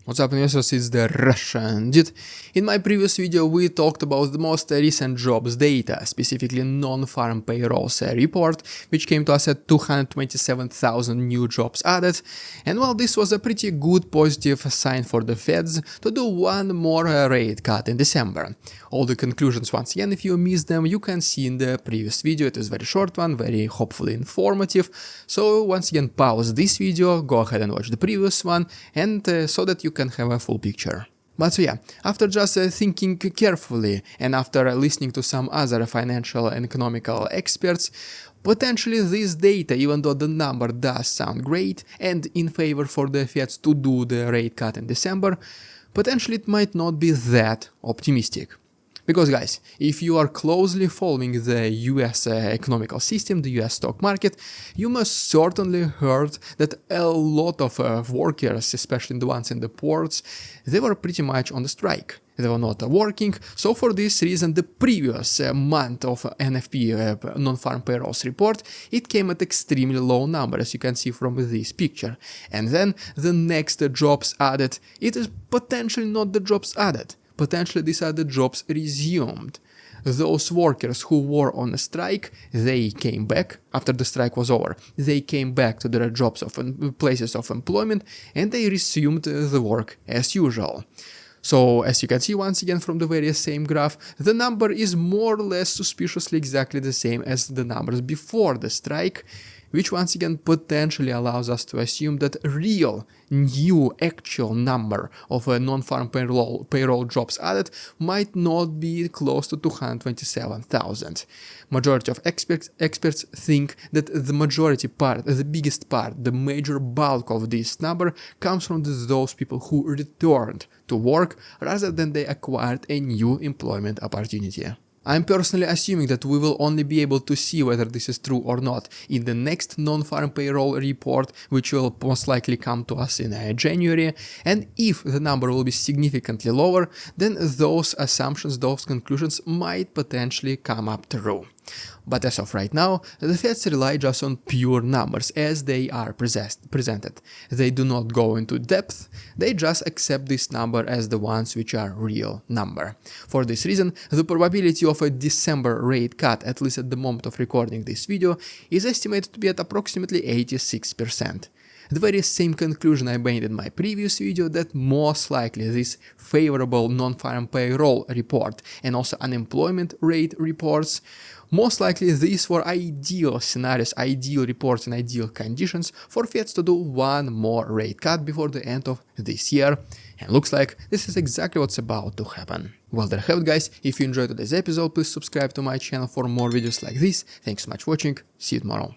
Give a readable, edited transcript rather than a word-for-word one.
What's up investors, it's the Russian Dude. In my previous video we talked about the most recent jobs data, specifically non-farm payrolls report, which came to us at 227,000 new jobs added, and well, this was a pretty good positive sign for the Feds to do one more rate cut in December. All the conclusions, once again, if you missed them, you can see in the previous video. It is a very short one, very hopefully informative, so once again pause this video, go ahead and watch the previous one, and so that you can have a full picture. But so yeah, after just thinking carefully and after listening to some other financial and economical experts, potentially this data, even though the number does sound great and in favor for the Feds to do the rate cut in December, potentially it might not be that optimistic. Because guys, if you are closely following the US economical system, the US stock market, you must certainly heard that a lot of workers, especially the ones in the ports, they were pretty much on the strike. They were not working, so for this reason the previous month of NFP non-farm payrolls report, it came at extremely low number, as you can see from this picture. And then the next jobs added, it is potentially not the jobs added. Potentially these are the jobs resumed. Those workers who were on a strike, they came back after the strike was over. They came back to their jobs of places of employment and they resumed the work as usual. So as you can see once again from the very same graph, the number is more or less suspiciously exactly the same as the numbers before the strike, which once again potentially allows us to assume that real, new, actual number of non-farm payroll jobs added might not be close to 227,000. Majority of experts think that the majority part, the biggest part, the major bulk of this number comes from those people who returned to work rather than they acquired a new employment opportunity. I'm personally assuming that we will only be able to see whether this is true or not in the next non-farm payroll report, which will most likely come to us in January, and if the number will be significantly lower, then those assumptions, those conclusions might potentially come up true. But as of right now, the Feds rely just on pure numbers as they are presented. They do not go into depth, they just accept this number as the ones which are real number. For this reason, the probability of a December rate cut, at least at the moment of recording this video, is estimated to be at approximately 86%. The very same conclusion I made in my previous video, that most likely this favorable non-farm payroll report and also unemployment rate reports, most likely these were ideal scenarios, ideal reports and ideal conditions for Feds to do one more rate cut before the end of this year, and looks like this is exactly what's about to happen. Well, there you have it guys, if you enjoyed today's episode, please subscribe to my channel for more videos like this. Thanks so much for watching, see you tomorrow.